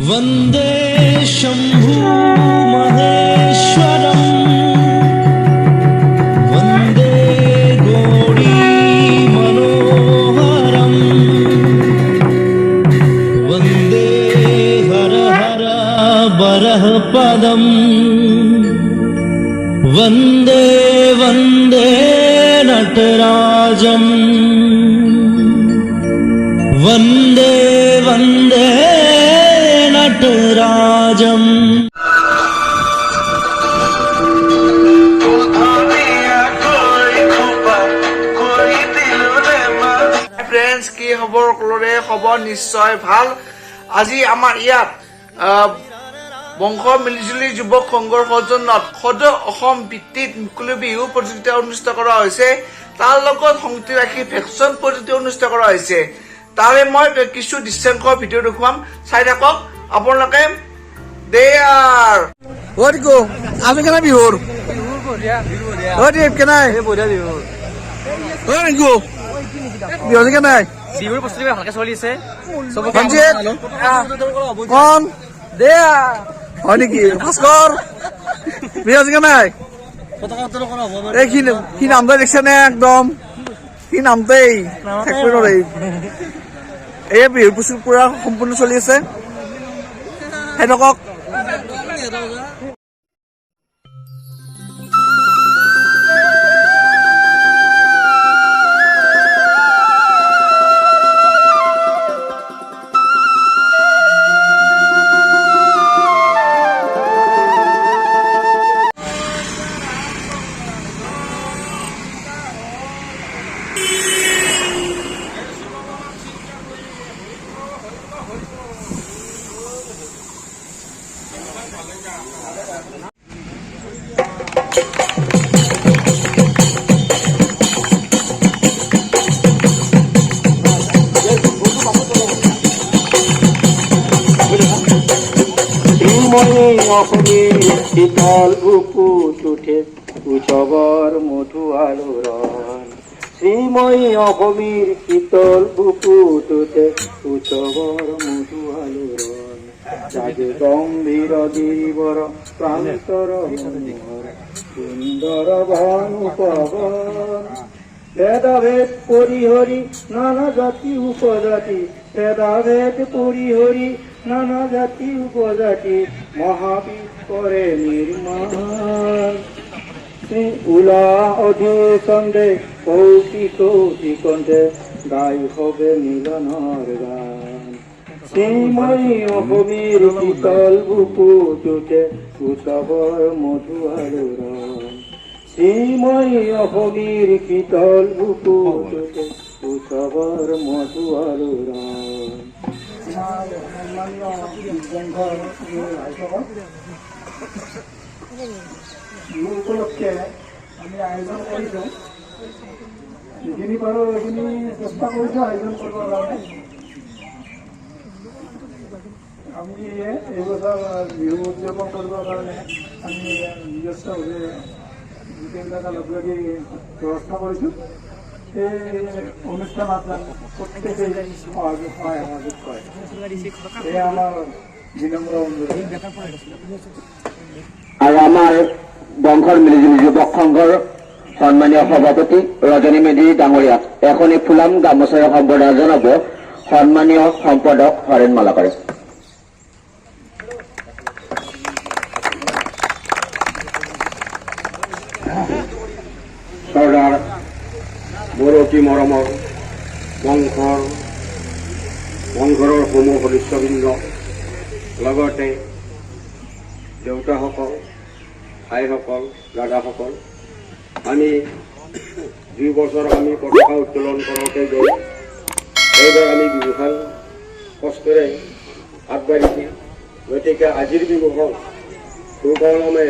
वंदे शंभु महेश्वरम वंदे गौरी मनोहरम वंदे हर हर बरह पदम वंदे वंदे नटराजम वंदे वंदे नटराजम। Friends কি খবৰ সকলোৰে খবৰ নিশ্চয় ভাল। আজি আমাৰ ইয়াত বংশ মিলিজুলি যুৱক সংঘৰ সৌজন্যত সদৌ অসম ভিত্তিত মুকলি বিহু প্ৰতিযোগিতা অনুষ্ঠিত কৰা হৈছে। তাৰ লগত সংগতি ৰাখি ভেকচন প্ৰতিযোগিতা অনুষ্ঠিত কৰা হৈছে। তাৰে মই কিছু দৃশ্যাংশ ভিডিঅ' দেখুৱাম, চাই থাকক আপোনালোকে। আমি কেনে বিহুৰ কেনাই বিহু কেনাই বিহুৰ প্ৰস্তুতি ভালকে চলিছে। কন দে হয় নেকি ভাস্কৰ বিহু কেনাই এই কি নাম দেখছে নে একদম কি নামতেই এই বিহুৰ প্ৰস্তুতি পুৰা সম্পূৰ্ণ চলি আছে। সেনেকক অসমীৰ শীতল বুকুত উঠে উৎসৱৰ মধু আলোড়ন। শ্ৰীময়ী অসমীৰ শীতল বুকুত উঠে উৎসৱৰ মধু আলোড়ন। জাগে গম্ভীৰ গিৰিবৰ প্ৰান্তৰ মনোহৰ সুন্দৰ ভানু পৱন। ভেদাভেদ পৰিহৰি নানা জাতি উপজাতি, ভেদাভেদ পৰিহৰি নানা জাতি উপজাতি, মহাবীৰ কৰে নিৰ্মাণ। উলা অধিকণ্ডে কৌটি কৌটি কণ্ঠে গাই হবে মিলনৰ গান। শ্ৰীময়ী অসমীৰ শীতল বুকুত উঠে উৎসৱৰ মধু আলোড়ন। শ্ৰীময়ী অসমীৰ শীতল বুকুত উঠে উৎসৱৰ মধু আলোড়ন। বিহু উপলক্ষে আমি আয়োজন কৰিছোঁ, যিখিনি পাৰোঁ সেইখিনি চেষ্টা কৰিছোঁ আয়োজন কৰিবৰ কাৰণে। আমি এইবছৰ বিহু উদযাপন কৰিবৰ কাৰণে আমি নিজস্বভাৱে গোটেইবিলাকে লগ লাগি ব্যৱস্থা কৰিছোঁ। এই অনুষ্ঠানত প্ৰত্যেকেই সহযোগ কৰে, এই আমাৰ বিনম্ৰ অনুৰোধ। আৰু আমাৰ বংশৰ মিলিজুলি যুৱক সংঘৰ সন্মানীয় সভাপতি ৰজনী মেধি ডাঙৰীয়াক এখনি ফুলাম গামোচাৰে সম্বৰ্ধনা জনাব সন্মানীয় সম্পাদক হৰেণ মালাকাৰে। চৰ্দাৰ বৰতী মৰমৰ বংশৰৰ সমূহ সদস্যবৃন্দ, লগতে দেউতাসকল, ভাইসকল, দাদাসকল, আমি 2 বছৰ আমি পতাকা উত্তোলন কৰোঁতে গৈ এইবাৰ আমি বিহুখন কষ্টেৰে আগবাঢ়িছোঁ। গতিকে আজিৰ বিহুখন সুকলমে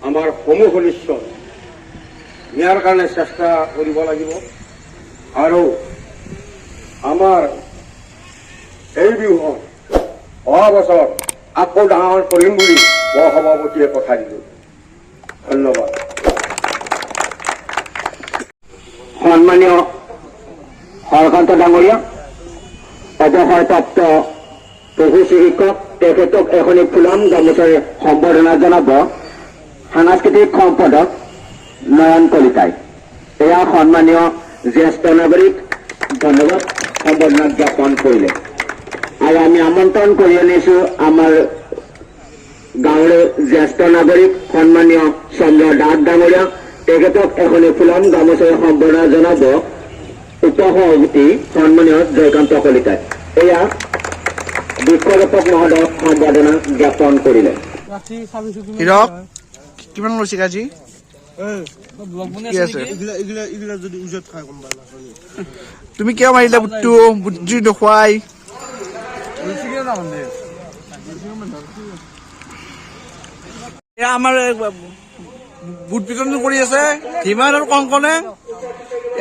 আমাৰ সমূহ সদস্য নিয়াৰ কাৰণে চেষ্টা কৰিব লাগিব আৰু আমাৰ এই বিহুখন অহা বছৰ আকৌ ডাঙৰ কৰিম বুলি সভাপতিয়ে কথা দিলোঁ। ধন্যবাদ। সন্মানীয় হৰকান্ত ডাঙৰীয়া, অৱসৰপ্ৰাপ্ত পশু চিকিৎসক, তেখেতক এখনি ফুলাম গামোচাৰে সম্বৰ্ধনা জনাব সাংস্কৃতিক সম্পাদক নয়ন কলিতাই। এয়া সন্মানীয় জ্যেষ্ঠ নাগৰিক, ধন্যবাদ সম্বৰ্ধনা জ্ঞাপন কৰিলে। আৰু আমি আমন্ত্ৰণ কৰি আনিছো আমাৰ গাঁৱৰ জ্যেষ্ঠ নাগৰিক সন্মানীয় চন্দ্ৰ দাস ডাঙৰীয়া, তেখেতক এখনি ফুলাম গামোচাৰে সম্বৰ্ধনা জনাব উপসভাপতি সন্মানীয় জয়কান্ত কলিতাই। এয়া বৃক্ষৰোপক মহোদয়ক সম্বৰ্ধনা জ্ঞাপন কৰিলে। হীৰক কিমান লৈছে আজি? কি আছে? তুমি কিয় মাৰিলা বুটটো? বুদ্ধি দেখুৱাই এয়া আমাৰ বুট বিতৰণ কৰি আছে হিমান আৰু কংকনে।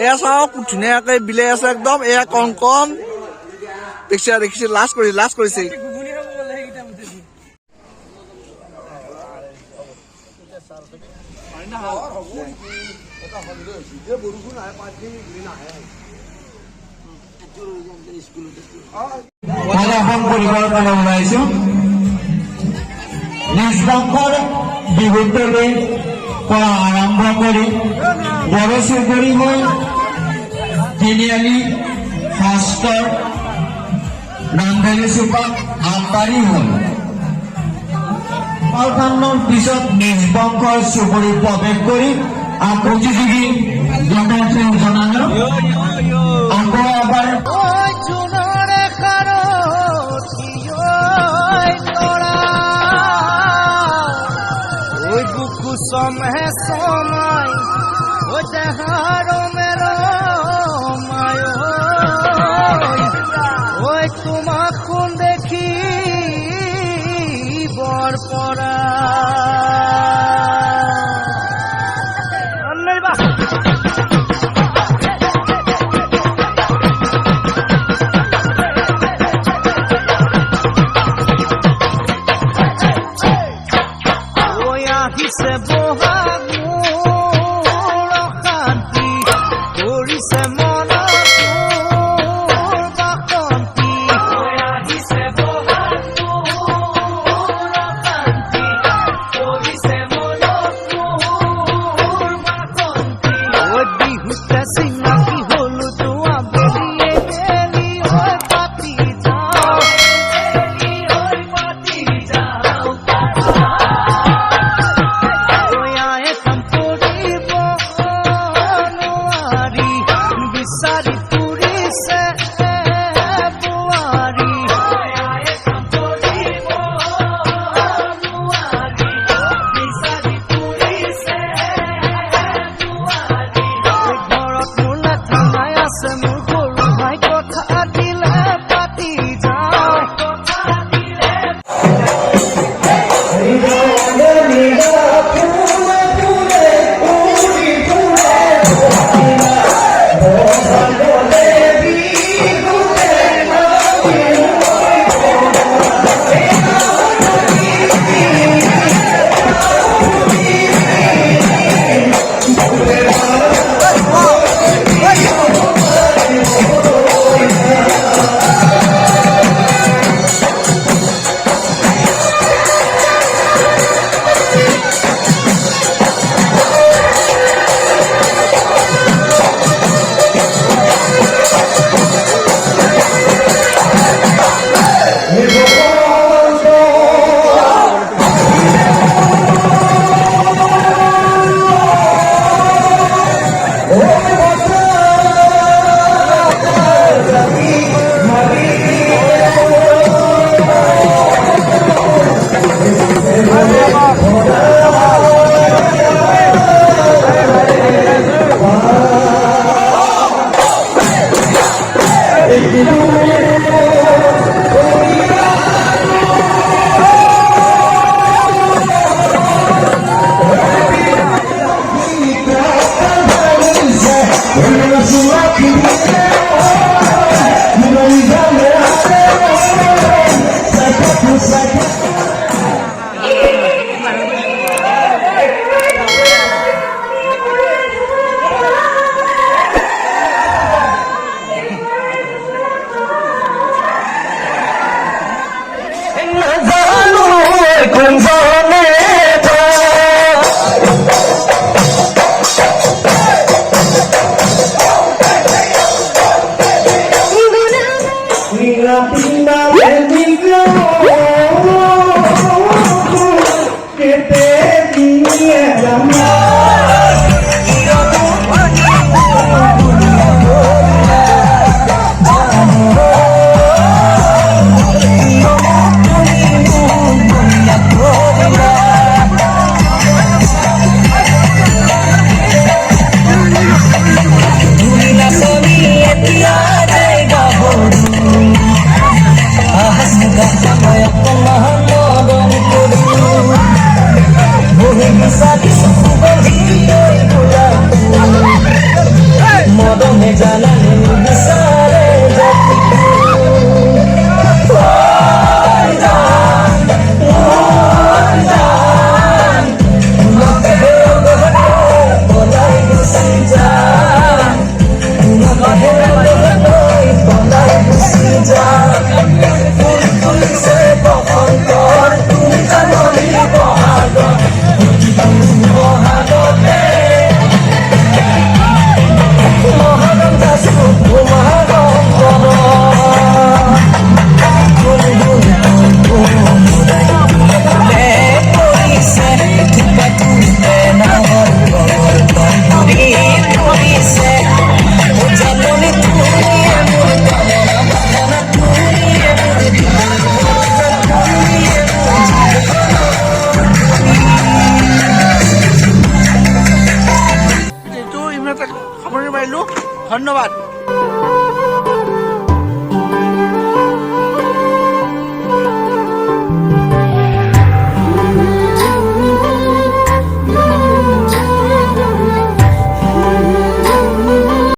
এয়া চাওক ধুনীয়াকে বিলাই আছে একদম। এয়া কংকন দেখিছে লাজ কৰিছে। প্ৰদৰ্শন কৰিবৰ কাৰণে ওলাইছো। নিজ বংশৰ বিহুতলীৰ পৰা আৰম্ভ কৰি বড়ো চুবুৰী হৈ তিনিআলি ফাষ্টৰ ৰামধাৰী চুপাত আগবাঢ়ি হ'ল। পালখানৰ পিছত নিজ বংশৰ চুবুৰী প্ৰৱেশ কৰি প্ৰতিযোগী জনাইছে জনালো আকৌ এবাৰ समय समय ओ जहारो मेरो मायो ओय তোমাক কোন দেখি বৰ পৰা se bohag mur khanti tori se mona mur bakanti oya se bohag mur khanti tori se mona mur bakanti oy bihuta singa ki holu to abeliye beli oy pati jao beli oy pati jao ধন্যবাদ।